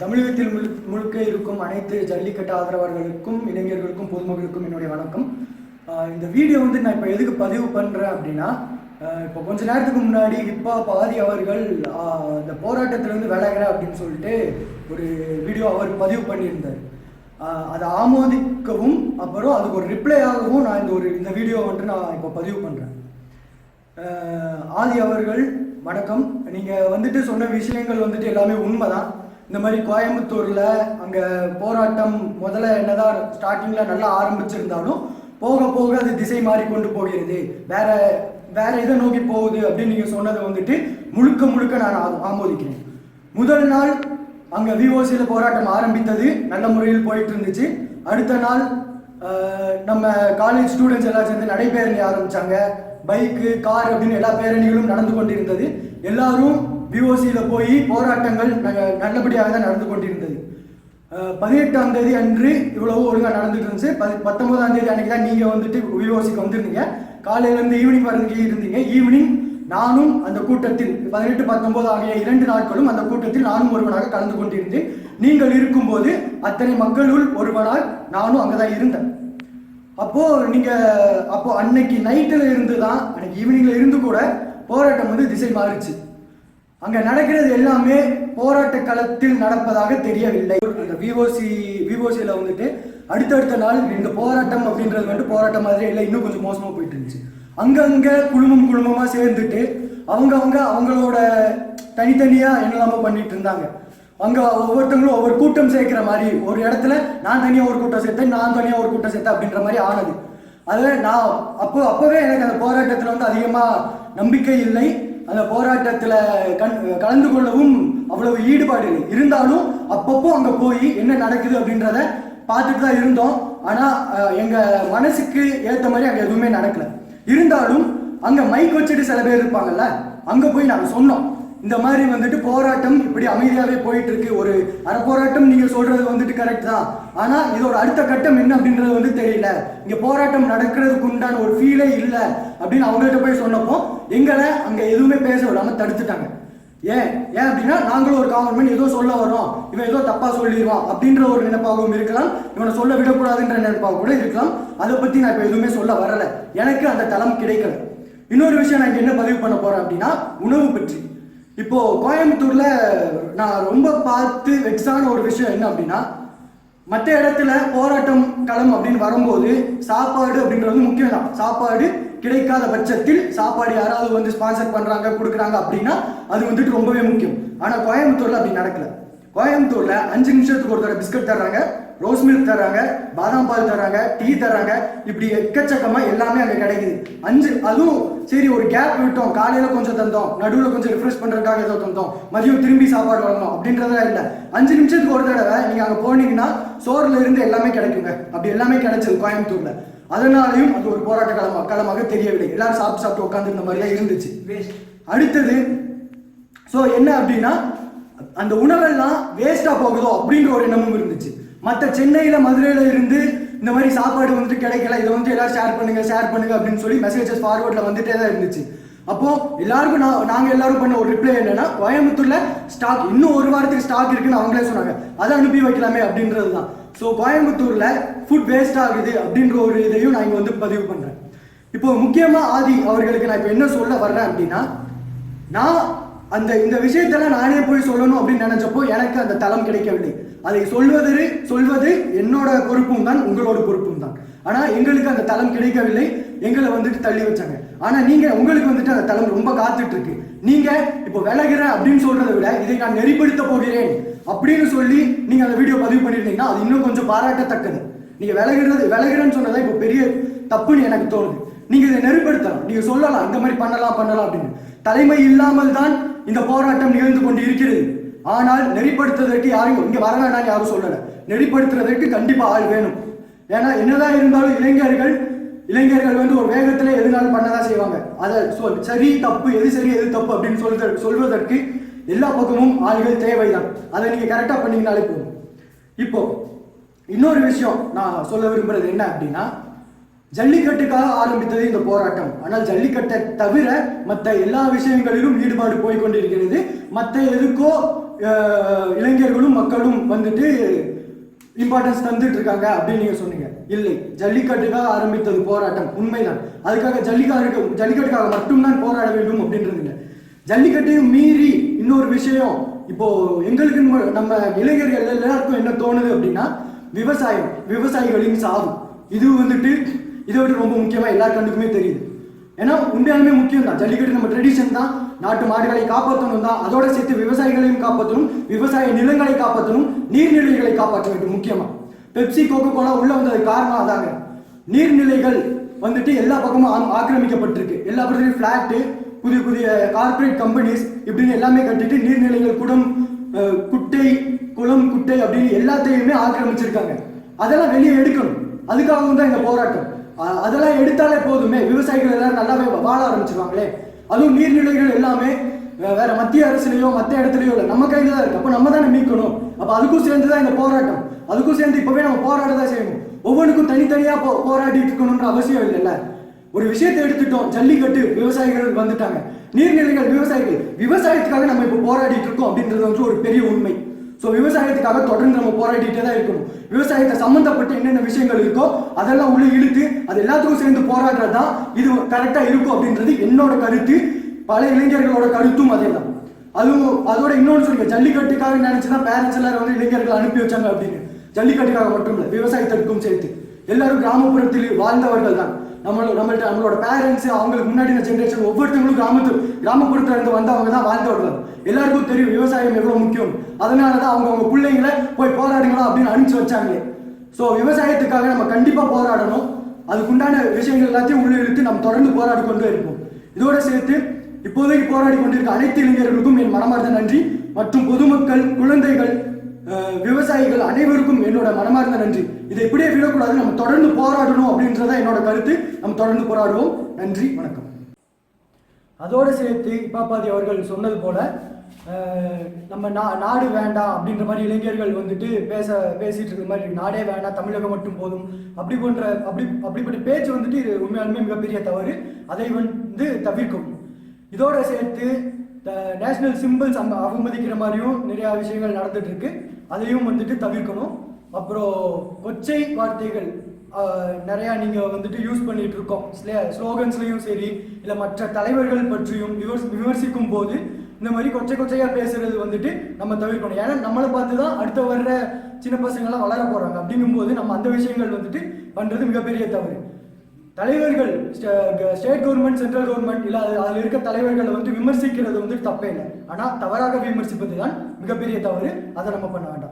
தமிழகத்தில் முழுக்க இருக்கும் அனைத்து ஜல்லிக்கட்டு ஆதரவாளர்களுக்கும் இளைஞர்களுக்கும் பொதுமக்களுக்கும் என்னுடைய வணக்கம். இந்த வீடியோ வந்து நான் இப்போ எதுக்கு பதிவு பண்ணுறேன் அப்படின்னா, இப்போ கொஞ்ச நேரத்துக்கு முன்னாடி இப்போ பாதி அவர்கள் இந்த போராட்டத்திலேருந்து விலகிறேன் அப்படின்னு சொல்லிட்டு ஒரு வீடியோ அவர் பதிவு பண்ணியிருந்தார். அதை ஆமோதிக்கவும் அப்புறம் அதுக்கு ஒரு ரிப்ளையாகவும் நான் இந்த வீடியோ வந்துட்டு நான் இப்போ பதிவு பண்ணுறேன். ஆதி அவர்கள் வணக்கம். நீங்கள் வந்துட்டு சொன்ன விஷயங்கள் வந்துட்டு எல்லாமே உண்மைதான். இந்த மாதிரி கோயம்புத்தூரில் அங்கே போராட்டம் முதல்ல என்னதான் ஸ்டார்டிங்கில் நல்லா ஆரம்பிச்சிருந்தாலும் போக போக அது திசை மாறி கொண்டு போகிறது, வேற இதை நோக்கி போகுது அப்படின்னு நீங்கள் சொன்னதை வந்துட்டு முழுக்க நான் ஆமோதிக்கிறேன். முதல் நாள் அங்கே விஓசியில் போராட்டம் ஆரம்பித்தது நல்ல முறையில் போயிட்டு இருந்துச்சு. அடுத்த நாள் நம்ம காலேஜ் ஸ்டூடெண்ட்ஸ் எல்லாம் சேர்ந்து நடைபேரணி ஆரம்பித்தாங்க. பைக்கு, கார் அப்படின்னு எல்லா பேரணிகளும் நடந்து கொண்டிருந்தது. எல்லாரும் விஓசியில் போய் போராட்டங்கள் நல்லபடியாக தான் நடந்து கொண்டிருந்தது. 18ஆம் தேதி அன்று இவ்வளவு ஒழுங்காக நடந்துட்டு இருந்துச்சு. 19ஆம் தேதி அன்னைக்கு தான் நீங்கள் வந்துட்டு விஓசிக்கு வந்திருந்தீங்க. காலையிலேருந்து ஈவினிங் வரைக்கும் இருந்தீங்க. ஈவினிங் நானும் அந்த கூட்டத்தில் 18, 19 ஆகிய 2 நாட்களும் அந்த கூட்டத்தில் நானும் ஒருவனாக கலந்து கொண்டிருந்தேன். நீங்கள் இருக்கும்போது அத்தனை மக்களுள் ஒருவனால் நானும் அங்கே தான் இருந்தேன். அப்போ அன்னைக்கு நைட்டில் இருந்து தான், அன்னைக்கு ஈவினிங்ல இருந்து கூட போராட்டம் வந்து திசை மாறிச்சு. அங்க நடக்கிறது எல்லாமே போராட்ட களத்தில் நடப்பதாக தெரியவில்லை. அந்த விஓசியில வந்துட்டு அடுத்தடுத்த நாள் இந்த போராட்டம் அப்படின்றது வந்துட்டு போராட்டம் மாதிரி இல்லை, இன்னும் கொஞ்சம் மோசமா போயிட்டு இருந்துச்சு. அங்கங்க குழுமமா சேர்ந்துட்டு அவங்களோட தனித்தனியா என்னெல்லாமோ பண்ணிட்டு இருந்தாங்க. அங்க ஒவ்வொருத்தங்களும் ஒவ்வொரு கூட்டம் சேர்க்கிற மாதிரி, ஒரு இடத்துல நான் தனியா ஒரு கூட்டம் சேர்த்தேன், நான் தனியா ஒரு கூட்டம் சேர்த்தேன் அப்படின்ற மாதிரி ஆனது. அதுல நான் அப்பவே எனக்கு அந்த போராட்டத்துல வந்து அதிகமா நம்பிக்கை இல்லை. அந்த போராட்டத்துல கலந்து கொள்ளவும் அவ்வளவு ஈடுபாடு இல்லை. இருந்தாலும் அப்பப்போ அங்க போய் என்ன நடக்குது அப்படின்றத பார்த்துட்டு தான் இருந்தோம். ஆனா எங்க மனசுக்கு ஏற்ற மாதிரி அங்க எதுவுமே நடக்கல. இருந்தாலும் அங்க மைக் வச்சுட்டு சில பேர் இருப்பாங்கல்ல, அங்க போய் நாங்க சொன்னோம், இந்த மாதிரி வந்துட்டு போராட்டம் இப்படி அமைதியாவே போயிட்டு இருக்கு. ஒரு போராட்டம் நீங்க சொல்றது வந்துட்டு கரெக்ட் தான், ஆனா இதோட அடுத்த கட்டம் என்ன அப்படின்றது வந்து தெரியல, இங்க போராட்டம் நடக்கிறதுக்கு உண்டான ஒரு ஃபீலே இல்லை அப்படின்னு அவங்கள்ட்ட போய் சொன்னப்போ எங்களை அங்க எதுவுமே பேச விடாம தடுத்துட்டாங்க. ஏன் அப்படின்னா நாங்களும் ஒரு கவர்மெண்ட் ஏதோ சொல்ல வரோம், இவன் ஏதோ தப்பா சொல்லிடுவான் அப்படின்ற ஒரு நினைப்பாகவும் இருக்கலாம், இவனை சொல்ல விடக்கூடாதுன்ற நினைப்பாக கூட இருக்கலாம். அதை பத்தி நான் இப்ப எதுவுமே சொல்ல வரல. எனக்கு அந்த தளம் கிடைக்கல. இன்னொரு விஷயம் நான் என்ன பதிவு பண்ண போறேன் அப்படின்னா, உணவு பற்றி. இப்போ கோயம்புத்தூர்ல நான் ரொம்ப பார்த்து வெக்ஸான ஒரு விஷயம் என்ன அப்படின்னா, மற்ற இடத்துல போராட்டம் களம் அப்படின்னு வரும்போது சாப்பாடு அப்படின்றது முக்கியம் தான். சாப்பாடு கிடைக்காத பட்சத்தில் சாப்பாடு யாராவது வந்து ஸ்பான்சர் பண்றாங்க கொடுக்குறாங்க அப்படின்னா அது வந்துட்டு ரொம்பவே முக்கியம். ஆனா கோயம்புத்தூர்ல அப்படி நடக்கல. கோயம்புத்தூர்ல 5 நிமிஷத்துக்கு ஒரு தடவை பிஸ்கட் தர்றாங்க, ரோஸ் மில்க் தர்றாங்க, பாதாம் பால் தர்றாங்க, டீ தர்றாங்க, இப்படி எக்கச்சக்கமா எல்லாமே அங்க கிடைக்குது. அதுவும் சரி ஒரு கேப் விட்டோம், காலையில கொஞ்சம் தந்தோம், நடுவில் கொஞ்சம் ரிஃப்ரெஷ் பண்றதுக்காக ஏதோ தந்தோம், மதியம் திரும்பி சாப்பாடு வாங்கணும் அப்படின்றதா இல்லை. 5 நிமிஷத்துக்கு ஒரு தடவை நீங்க அங்க போனீங்கன்னா சோறுல இருந்து எல்லாமே கிடைக்குங்க. அப்படி எல்லாமே கிடைச்சது கோயம்புத்தூர்ல. அதனாலையும் அது ஒரு போராட்ட களமாக தெரியவில்லை. எல்லாரும் சாப்பிட்டு உட்காந்து இந்த மாதிரி தான் இருந்துச்சு. அடுத்தது என்ன அப்படின்னா, அந்த உணவெல்லாம் வேஸ்டா போகுதோ அப்படின்ற ஒரு எண்ணமும் இருந்துச்சு. மற்ற சென்னையில மதுரையில இருந்து இந்த மாதிரி சாப்பாடு வந்துட்டு கிடைக்கல, இதை வந்து எல்லாரும் ஷேர் பண்ணுங்க அப்படின்னு சொல்லி மெசேஜஸ் ஃபார்வர்ட்ல வந்துட்டே தான் இருந்துச்சு. அப்போ எல்லாருக்கும் நாங்க எல்லாரும் பண்ண ஒரு ரிப்ளை என்னன்னா, கோயம்புத்தூர்ல ஸ்டாக் இன்னும் ஒரு வாரத்துக்கு ஸ்டாக் இருக்குன்னு அவங்களே சொன்னாங்க, அதை அனுப்பி வைக்கலாமே அப்படின்றது தான். ஸோ கோயம்புத்தூர்ல ஃபுட் வேஸ்ட் ஆகுது அப்படின்ற ஒரு இதையும் நான் இங்க வந்து பதிவு பண்றேன். இப்போ முக்கியமா ஆதி அவர்களுக்கு நான் இப்போ என்ன சொல்ல வர்றேன் அப்படின்னா, நான் இந்த விஷயத்தெல்லாம் நானே போய் சொல்லணும் அப்படின்னு நினைச்சப்போ எனக்கு அந்த தளம் கிடைக்கவில்லை. அதை சொல்வது என்னோட பொறுப்பும் தான், உங்களோட பொறுப்பும் தான். ஆனா எங்களுக்கு அந்த தளம் கிடைக்கவில்லை. எங்களை வந்துட்டு தள்ளி வச்சாங்க. ஆனா உங்களுக்கு வந்துட்டு அந்த தளம் ரொம்ப காத்துட்டு இருக்கு. நீங்க இப்போ விலகிறேன் அப்படின்னு சொல்றதை விட இதை நான் நெறிப்படுத்த போகிறேன் அப்படின்னு சொல்லி நீங்க அந்த வீடியோ பதிவு பண்ணிருந்தீங்கன்னா அது இன்னும் கொஞ்சம் பாராட்டத்தக்கது. நீங்க விலகிறேன்னு சொன்னதான் இப்போ பெரிய தப்புன்னு எனக்கு தோணுது. நீங்க இதை நெறிப்படுத்தலாம், நீங்க சொல்லலாம் இந்த மாதிரி பண்ணலாம் அப்படின்னு. தலைமை இல்லாமல் தான் இந்த போராட்டம் நிகழ்ந்து கொண்டு இருக்கிறது. ஆனால் நெறிப்படுத்துவதற்கு யாரும் இங்க வர வேண்டாம் யாரும் சொல்லல. நெறிப்படுத்துறதற்கு கண்டிப்பா ஆள் வேணும். ஏன்னா என்னதான் இருந்தாலும் இளைஞர்கள் வந்து ஒரு வேகத்துல எதுனாலும் பண்ணதான் செய்வாங்க. அதை சரி தப்பு, எது சரி எது தப்பு அப்படின்னு சொல்வதற்கு எல்லா பக்கமும் ஆள்கள் தேவைதான். அதை நீங்க கரெக்டா பண்ணீங்கனாலே போதும். இப்போ இன்னொரு விஷயம் நான் சொல்ல விரும்புறது என்ன அப்படின்னா, ஜல்லிக்கட்டுக்காக ஆரம்பித்தது இந்த போராட்டம். ஆனால் ஜல்லிக்கட்டை தவிர மற்ற எல்லா விஷயங்களிலும் ஈடுபாடு போய்கொண்டிருக்கிறது. மற்ற எதுக்கோ இளைஞர்களும் மக்களும் வந்துட்டு இம்பார்ட்டன்ஸ் தந்துட்டு இருக்காங்க அப்படின்னு நீங்க சொன்னீங்க. இல்லை, ஜல்லிக்கட்டுக்காக ஆரம்பித்தது போராட்டம் உண்மைதான். அதுக்காக ஜல்லிக்கட்டுக்காக மட்டும்தான் போராட வேண்டும் அப்படின்றது இல்லை. ஜல்லிக்கட்டையும் மீறி இன்னொரு விஷயம், இப்போ எங்களுக்கு நம்ம இளைஞர்கள் எல்லாருக்கும் என்ன தோணுது அப்படின்னா, விவசாயிகளின் சாவு. இது வந்துட்டு இதை விட ரொம்ப முக்கியமா எல்லா கண்ணுக்குமே தெரியுது. ஏன்னா உண்மையாலுமே முக்கியம் தான். ஜல்லிக்கட்டு நம்ம ட்ரெடிஷன் தான். நாட்டு மாடுகளை காப்பாற்றணும் தான், அதோட சேர்த்து விவசாயிகளையும் காப்பாற்றணும், விவசாய நிலங்களை காப்பாற்றணும், நீர்நிலைகளை காப்பாற்ற வேண்டும். முக்கியமா பெப்சி கோகோ கோலா உள்ள வந்தது காரணம் அதாங்க. நீர்நிலைகள் வந்துட்டு எல்லா பக்கமும் ஆக்கிரமிக்கப்பட்டிருக்கு. எல்லா பக்கத்துலையும் ஃபிளாட்டு, புதிய புதிய கார்பரேட் கம்பெனிஸ் இப்படின்னு எல்லாமே கட்டிட்டு நீர்நிலைகள், குளம் குட்டை அப்படின்னு எல்லாத்தையுமே ஆக்கிரமிச்சிருக்காங்க. அதெல்லாம் வெளியே எடுக்கணும். அதுக்காகவும் தான் இந்த போராட்டம். அதெல்லாம் எடுத்தாலே போதுமே, விவசாயிகள் எல்லாரும் நல்லாவே வாழ ஆரம்பிச்சிருவாங்களே. அதுவும் நீர்நிலைகள் எல்லாமே வேற மத்திய அரசுலையோ மற்ற இடத்துலையோ இல்லை, நம்ம கையில் தான் இருக்கு. அப்போ நம்ம தானே மீட்கணும். அப்போ அதுக்கும் சேர்ந்து தான் இந்த போராட்டம். அதுக்கும் சேர்ந்து இப்பவே நம்ம போராட தான் செய்யணும். ஒவ்வொன்றுக்கும் தனித்தனியா போராடிட்டு இருக்கணும்ன்ற அவசியம் இல்லைல்ல. ஒரு விஷயத்தை எடுத்துட்டோம், ஜல்லிக்கட்டு, விவசாயிகள் வந்துட்டாங்க, நீர்நிலைகள், விவசாயத்துக்காக நம்ம இப்போ போராடிட்டு இருக்கோம் அப்படின்றது வந்து ஒரு பெரிய உண்மை. ஸோ விவசாயத்துக்காக தொடர்ந்து நம்ம போராடிட்டே தான் இருக்கணும். விவசாயத்தை சம்மந்தப்பட்ட என்னென்ன விஷயங்கள் இருக்கோ அதெல்லாம் உள்ள இழுத்து அது எல்லாத்துக்கும் சேர்ந்து போராடுறது தான் இது கரெக்டாக இருக்கும் அப்படின்றது என்னோட கருத்து. பல இளைஞர்களோட கருத்தும் அதே தான். அதுவும் அதோட இன்னொன்று சொல்லுங்க, ஜல்லிக்கட்டுக்காக நினைச்சுதான் பேரண்ட்ஸ் எல்லாரும் வந்து இளைஞர்கள் அனுப்பி வச்சாங்க அப்படின்னு. ஜல்லிக்கட்டுக்காக மட்டும் இல்லை, விவசாயத்திற்கும் சேர்த்து. எல்லாரும் கிராமப்புறத்தில் வாழ்ந்தவர்கள் தான். நம்மளோட பேரண்ட்ஸ், அவங்களுக்கு முன்னாடி ஜென்ரேஷன் ஒவ்வொருத்தவங்களும் கிராமப்புறத்துல இருந்து வந்தவங்க தான் வாழ்ந்தவர்கள். எல்லாருக்கும் தெரியும் விவசாயம் எவ்வளவு முக்கியம். அதனாலதான் அவங்க பிள்ளைங்களை போய் போராடுங்களா அப்படின்னு அனுப்பிச்சு வச்சாங்க. ஸோ விவசாயத்துக்காக நம்ம கண்டிப்பா போராடணும். அதுக்குண்டான விஷயங்கள் எல்லாத்தையும் உள்ள இழுத்து நம்ம தொடர்ந்து போராடி கொண்டு இருப்போம். இதோட சேர்த்து இப்போதைக்கு போராடி கொண்டிருக்க அனைத்து இளைஞர்களுக்கும் என் மனமார்ந்த நன்றி. மற்றும் பொதுமக்கள், குழந்தைகள், விவசாயிகள் அனைவருக்கும் என்னோட மனமார்ந்த நன்றி. இதை இப்படியே விடக்கூடாது, நம்ம தொடர்ந்து போராடணும் அப்படின்றத என்னோட கருத்து. நம்ம தொடர்ந்து போராடுவோம். நன்றி, வணக்கம். அதோடு சேர்த்து இப்பாப்பாதி அவர்கள் சொன்னது போல நம்ம நாடு வேண்டாம் அப்படின்ற மாதிரி இளைஞர்கள் வந்துட்டு பேசிட்டு இருக்கிற மாதிரி, நாடே வேண்டாம், தமிழகம் மட்டும் போதும் அப்படிப்பட்ட பேச்சு வந்துட்டு இது உண்மையாலுமே மிகப்பெரிய தவறு. அதை வந்து தவிர்க்கும். இதோட சேர்த்து நேஷனல் சிம்பிள்ஸ் அவமதிக்கிற மாதிரியும் நிறைய விஷயங்கள் நடந்துட்டு இருக்கு. அதையும் வந்துட்டு தவிர்க்கணும். அப்புறம் கொச்சை வார்த்தைகள் நிறையா நீங்கள் வந்துட்டு யூஸ் பண்ணிட்டு இருக்கோம். ஸ்லோகன்ஸ்லையும் சரி, இல்லை மற்ற தலைவர்கள் பற்றியும் விமர்சிக்கும் போது இந்த மாதிரி கொச்சையாக பேசுறது வந்துட்டு நம்ம தவிர்க்கணும். ஏன்னா நம்மளை பார்த்து தான் அடுத்த வர்ற சின்ன பசங்கள்லாம் வளர போகிறாங்க. அப்படிங்கும்போது நம்ம அந்த விஷயங்கள் வந்துட்டு பண்ணுறது மிகப்பெரிய தவறு. தலைவர்கள், ஸ்டேட் கவர்மெண்ட், சென்ட்ரல் கவர்மெண்ட், இல்லை அதில் இருக்க தலைவர்களை வந்து விமர்சிக்கிறது வந்து தப்பே இல்லை. ஆனால் தவறாக விமர்சிப்பது தான் மிகப்பெரிய தவறு. அதை நம்ம பண்ண வேண்டாம்.